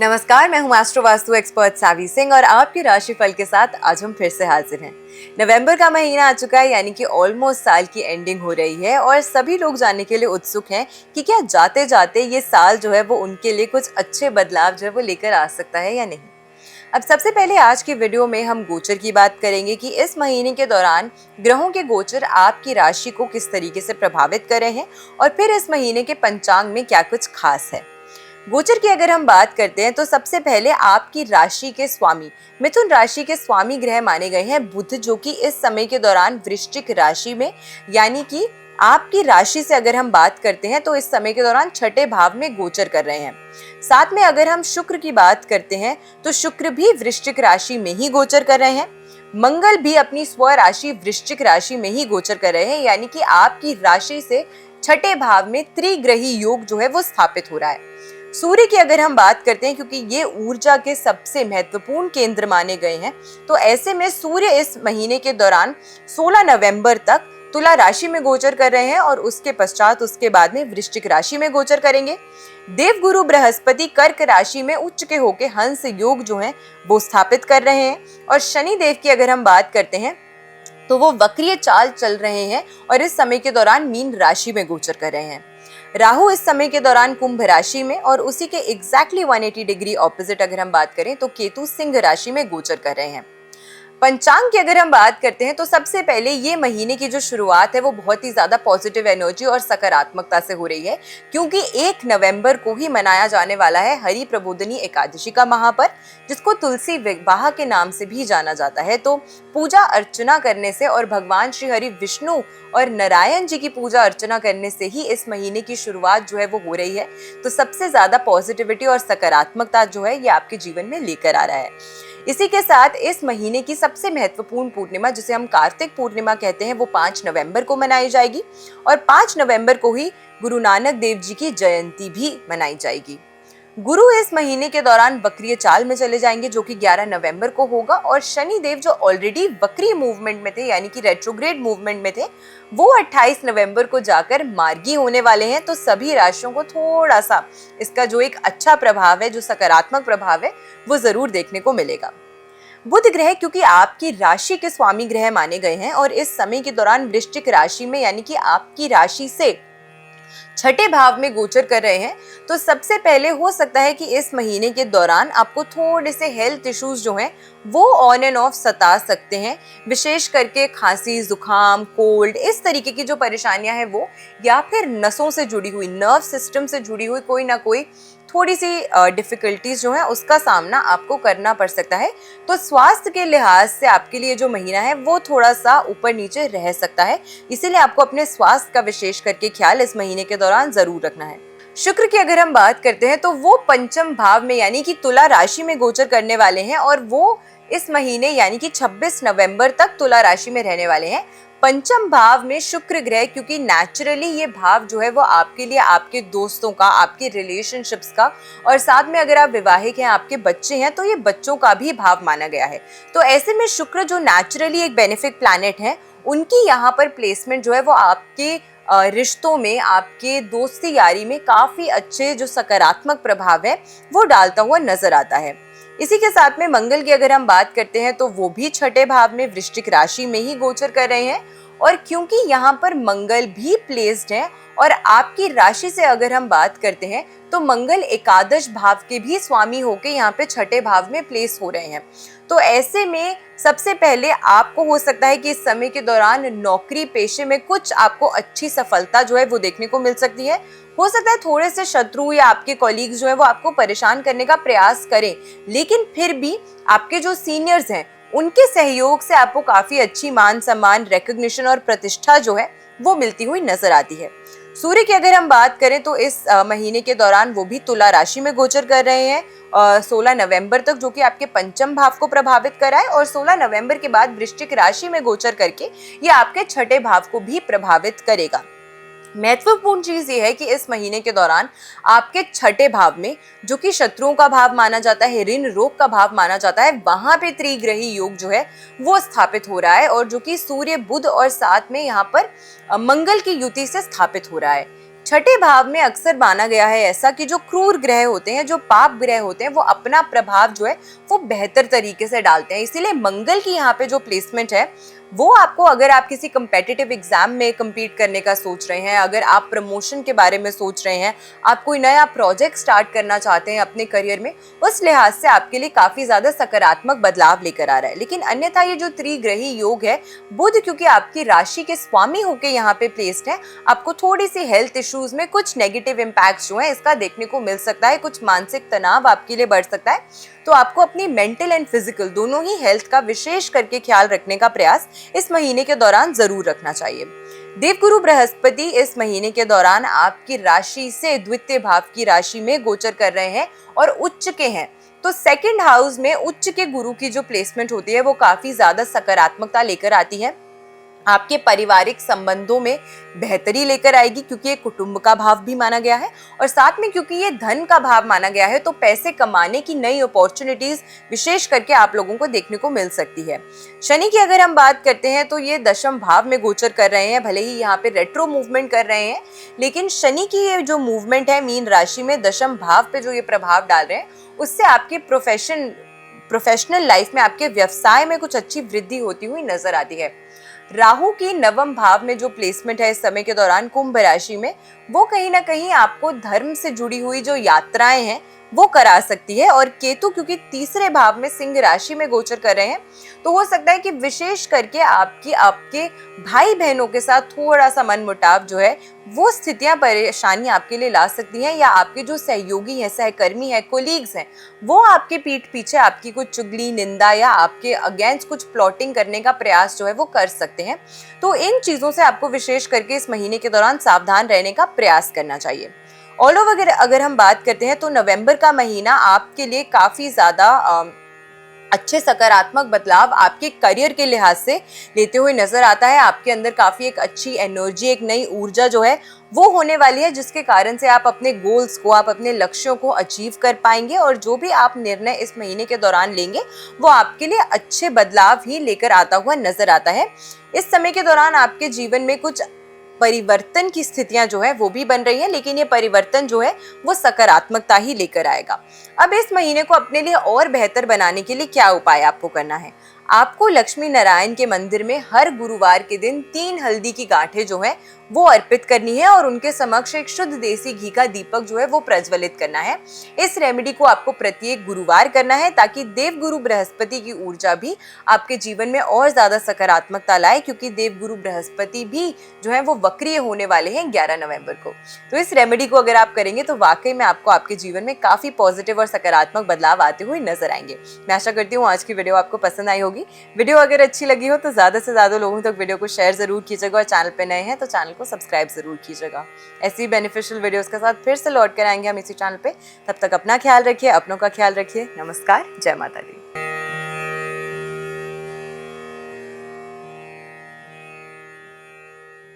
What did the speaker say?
नमस्कार, मैं हूं एस्ट्रो वास्तु एक्सपर्ट सावी सिंह और आपके राशिफल के साथ आज हम फिर से हाजिर हैं। नवंबर का महीना आ चुका है, यानी कि ऑलमोस्ट साल की एंडिंग हो रही है और सभी लोग जानने के लिए उत्सुक हैं कि क्या जाते जाते ये साल जो है वो उनके लिए कुछ अच्छे बदलाव जो है वो लेकर आ सकता है या नहीं। अब सबसे पहले आज की वीडियो में हम गोचर की बात करेंगे कि इस महीने के दौरान ग्रहों के गोचर आपकी राशि को किस तरीके से प्रभावित कर रहे हैं और फिर इस महीने के पंचांग में क्या कुछ खास है। गोचर की अगर हम बात करते हैं तो सबसे पहले आपकी राशि के स्वामी, मिथुन राशि के स्वामी ग्रह माने गए हैं बुध, जो कि इस समय के दौरान वृश्चिक राशि में, यानी कि आपकी राशि से अगर हम बात करते हैं तो इस समय के दौरान छठे भाव में गोचर कर रहे हैं। साथ में अगर हम शुक्र की बात करते हैं तो शुक्र भी वृश्चिक राशि में ही गोचर कर रहे हैं। मंगल भी अपनी स्व राशि वृश्चिक राशि में ही गोचर कर रहे हैं, यानी कि आपकी राशि से छठे भाव में त्रिग्रही योग जो है वो स्थापित हो रहा है। सूर्य की अगर हम बात करते हैं, क्योंकि ये ऊर्जा के सबसे महत्वपूर्ण केंद्र माने गए हैं, तो ऐसे में सूर्य इस महीने के दौरान 16 नवंबर तक तुला राशि में गोचर कर रहे हैं और उसके पश्चात उसके बाद में वृश्चिक राशि में गोचर करेंगे। देवगुरु बृहस्पति कर्क राशि में उच्च के होके हंस योग जो है वो स्थापित कर रहे हैं और शनि देव की अगर हम बात करते हैं तो वो वक्रीय चाल चल रहे हैं और इस समय के दौरान मीन राशि में गोचर कर रहे हैं। राहु इस समय के दौरान कुंभ राशि में और उसी के एग्जैक्टली 180 डिग्री ऑपोजिट अगर हम बात करें तो केतु सिंह राशि में गोचर कर रहे हैं। पंचांग की अगर हम बात करते हैं तो सबसे पहले ये महीने की जो शुरुआत है वो बहुत ही ज्यादा पॉजिटिव एनर्जी और सकारात्मकता से हो रही है, क्योंकि 1 नवंबर को ही मनाया जाने वाला है हरि प्रबोधिनी एकादशी का महापर्व, जिसको तुलसी विवाह के नाम से भी जाना जाता है। तो पूजा अर्चना करने से और भगवान श्री हरि विष्णु और नारायण जी की पूजा अर्चना करने से ही इस महीने की शुरुआत जो है वो हो रही है। तो सबसे ज्यादा पॉजिटिविटी और सकारात्मकता जो है ये आपके जीवन में लेकर आ रहा है। इसी के साथ इस महीने की सबसे महत्वपूर्ण पूर्णिमा, जिसे हम कार्तिक पूर्णिमा कहते हैं, वो 5 नवंबर को मनाई जाएगी और 5 नवंबर को ही गुरु नानक देव जी की जयंती भी मनाई जाएगी। गुरु इस महीने के दौरान वक्रीय चाल में चले जाएंगे, जो कि 11 नवंबर को होगा और शनि देव जो ऑलरेडी वक्रीय मूवमेंट में थे, यानी कि रेट्रोग्रेड मूवमेंट में थे, वो 28 नवंबर को जाकर मार्गी होने वाले हैं। तो सभी राशियों को थोड़ा सा इसका जो एक अच्छा प्रभाव है, जो सकारात्मक प्रभाव है, वो जरूर देखने को मिलेगा। बुध ग्रह क्योंकि आपकी राशि के स्वामी ग्रह माने गए हैं और इस समय के दौरान वृश्चिक राशि में, यानी कि आपकी राशि से छठे भाव में गोचर कर रहे हैं, तो सबसे पहले हो सकता है कि इस महीने के दौरान आपको थोड़े से हेल्थ इश्यूज जो हैं वो ऑन एंड ऑफ सता सकते हैं। विशेष करके खांसी, जुकाम, कोल्ड, इस तरीके की जो परेशानियां हैं वो, या फिर नसों से जुड़ी हुई, नर्व सिस्टम से जुड़ी हुई कोई ना कोई थोड़ी सी डिफिकल्टीज जो है उसका सामना आपको करना पड़ सकता है। तो स्वास्थ्य के लिहाज से आपके लिए जो महीना है वो थोड़ा सा ऊपर नीचे रह सकता है, इसीलिए आपको अपने स्वास्थ्य का विशेष करके ख्याल इस महीने के दौरान जरूर रखना है। शुक्र की अगर हम बात करते हैं तो वो पंचम भाव में, यानी कि तुला राशि में गोचर करने वाले हैं और वो इस महीने यानी कि 26 नवंबर तक तुला राशि में रहने वाले हैं। पंचम भाव में शुक्र ग्रह, क्योंकि नेचुरली ये भाव जो है वो आपके लिए आपके दोस्तों का, आपके रिलेशनशिप्स का, और साथ में अगर आप विवाहित हैं, आपके बच्चे हैं, तो ये बच्चों का भी भाव माना गया है। तो ऐसे में शुक्र जो नेचुरली एक बेनिफिक प्लैनेट है, उनकी यहाँ पर प्लेसमेंट जो है वो आपके रिश्तों में, आपके दोस्ती यारी में काफी अच्छे जो सकारात्मक प्रभाव है वो डालता हुआ नजर आता है। इसी के साथ में मंगल की अगर हम बात करते हैं तो वो भी छठे भाव में वृश्चिक राशि में ही गोचर कर रहे हैं और क्योंकि यहाँ पर मंगल भी प्लेस्ड है और आपकी राशि से अगर हम बात करते हैं तो मंगल एकादश भाव के भी स्वामी होके यहाँ पे छठे भाव में प्लेस हो रहे हैं। तो ऐसे में सबसे पहले आपको हो सकता है कि इस समय के दौरान नौकरी पेशे में कुछ आपको अच्छी सफलता जो है वो देखने को मिल सकती है। हो सकता है थोड़े से शत्रु या आपके कॉलीग्स जो है वो आपको परेशान करने का प्रयास करें, लेकिन फिर भी आपके जो सीनियर्स हैं उनके सहयोग से आपको काफी अच्छी मान सम्मान, रिकॉग्निशन और प्रतिष्ठा जो है वो मिलती हुई नजर आती है। सूर्य की अगर हम बात करें तो इस महीने के दौरान वो भी तुला राशि में गोचर कर रहे हैं 16 नवंबर तक, जो कि आपके पंचम भाव को प्रभावित कर रहा है और 16 नवंबर के बाद वृश्चिक राशि में गोचर करके ये आपके छठे भाव को भी प्रभावित करेगा। महत्वपूर्ण चीज ये है कि इस महीने के दौरान आपके छठे भाव में, जो कि शत्रुओं का भाव माना जाता है, ऋण रोग का भाव माना जाता है, वहां पे त्रिग्रही योग जो है वो स्थापित हो रहा है और जो कि सूर्य, बुध और साथ में यहाँ पर मंगल की युति से स्थापित हो रहा है। छठे भाव में अक्सर माना गया है ऐसा कि जो क्रूर ग्रह होते हैं, जो पाप ग्रह होते हैं, वो अपना प्रभाव जो है वो बेहतर तरीके से डालते हैं। इसीलिए मंगल की यहाँ पे जो प्लेसमेंट है वो आपको, अगर आप किसी कंपेटिटिव एग्जाम में कम्पीट करने का सोच रहे हैं, अगर आप प्रमोशन के बारे में सोच रहे हैं, आप कोई नया प्रोजेक्ट स्टार्ट करना चाहते हैं अपने करियर में, उस लिहाज से आपके लिए काफी ज्यादा सकारात्मक बदलाव लेकर आ रहा है। लेकिन अन्यथा ये जो त्रिग्रही योग है, बुध क्योंकि आपकी राशि के स्वामी होके यहाँ पे प्लेस्ड है, आपको थोड़ी सी हेल्थ इश्यूज में कुछ नेगेटिव इम्पैक्ट जो है इसका देखने को मिल सकता है। कुछ मानसिक तनाव आपके लिए बढ़ सकता है। तो आपको अपनी मेंटल एंड फिजिकल दोनों ही हेल्थ का विशेष करके ख्याल रखने का प्रयास इस महीने के दौरान जरूर रखना चाहिए। देवगुरु बृहस्पति इस महीने के दौरान आपकी राशि से द्वितीय भाव की राशि में गोचर कर रहे हैं और उच्च के हैं। तो सेकंड हाउस में उच्च के गुरु की जो प्लेसमेंट होती है वो काफी ज्यादा सकारात्मकता लेकर आती है। आपके पारिवारिक संबंधों में बेहतरी लेकर आएगी क्योंकि ये कुटुंब का भाव भी माना गया है, और साथ में क्योंकि ये धन का भाव माना गया है तो पैसे कमाने की नई अपॉर्चुनिटीज विशेष करके आप लोगों को देखने को मिल सकती है। शनि की अगर हम बात करते हैं तो ये दशम भाव में गोचर कर रहे हैं, भले ही यहाँ पे रेट्रो मूवमेंट कर रहे हैं, लेकिन शनि की ये जो मूवमेंट है मीन राशि में दशम भाव पे जो ये प्रभाव डाल रहे हैं उससे आपके प्रोफेशनल लाइफ में, आपके व्यवसाय में कुछ अच्छी वृद्धि होती हुई नजर आती है। राहु की नवम भाव में जो प्लेसमेंट है इस समय के दौरान कुंभ राशि में, वो कहीं ना कहीं आपको धर्म से जुड़ी हुई जो यात्राएं हैं वो करा सकती है। और केतु क्योंकि तीसरे भाव में सिंह राशि में गोचर कर रहे हैं तो हो सकता है कि विशेष करके आपके भाई बहनों के साथ थोड़ा सा मनमुटाव जो है वो स्थितियां परेशानी आपके लिए ला सकती हैं, या आपके जो सहयोगी हैं, सहकर्मी हैं, कोलीग्स हैं, वो आपके पीठ पीछे आपकी कुछ चुगली, निंदा या आपके अगेंस्ट कुछ प्लॉटिंग करने का प्रयास जो है वो कर सकते हैं। तो इन चीजों से आपको विशेष करके इस महीने के दौरान सावधान रहने का प्रयास करना चाहिए। ऑल ओवर अगर हम बात करते हैं तो नवंबर का महीना आपके लिए काफी ज्यादा अच्छे सकारात्मक बदलाव आपके करियर के लिहाज से लेते हुए नजर आता है। आपके अंदर काफी एक अच्छी एनर्जी, एक नई ऊर्जा जो है वो होने वाली है, जिसके कारण से आप अपने गोल्स को, आप अपने लक्ष्यों को अचीव कर पाएंगे, और जो भी आप निर्णय इस महीने के दौरान लेंगे वो आपके लिए अच्छे बदलाव ही लेकर आता हुआ नजर आता है। इस समय के दौरान आपके जीवन में कुछ परिवर्तन की स्थितियां जो है वो भी बन रही हैं, लेकिन ये परिवर्तन जो है वो सकारात्मकता ही लेकर आएगा। अब इस महीने को अपने लिए और बेहतर बनाने के लिए क्या उपाय आपको करना है? आपको लक्ष्मी नारायण के मंदिर में हर गुरुवार के दिन 3 हल्दी की गांठें जो है वो अर्पित करनी है और उनके समक्ष एक शुद्ध देसी घी का दीपक जो है वो प्रज्वलित करना है। इस रेमेडी को आपको प्रत्येक गुरुवार करना है ताकि देवगुरु बृहस्पति की ऊर्जा भी आपके जीवन में और ज्यादा सकारात्मकता लाए, क्योंकि देवगुरु बृहस्पति भी जो है वो वक्रीय होने वाले हैं 11 नवंबर को। तो इस रेमेडी को अगर आप करेंगे तो वाकई में आपको आपके जीवन में काफी पॉजिटिव और सकारात्मक बदलाव आते हुए नजर आएंगे। मैं आशा करती हूँ आज की वीडियो आपको पसंद आई होगी। वीडियो अगर अच्छी लगी हो तो ज्यादा से ज्यादा लोगों तक वीडियो को शेयर जरूर कीजिएगा, और चैनल पे नए हैं तो चैनल को सब्सक्राइब जरूर कीजिएगा। ऐसी बेनिफिशियल वीडियोस के साथ फिर से लौट कर आएंगे हम इसी चैनल पे। तब तक अपना ख्याल रखिए, अपनों का ख्याल रखिए। नमस्कार, जय माता दी।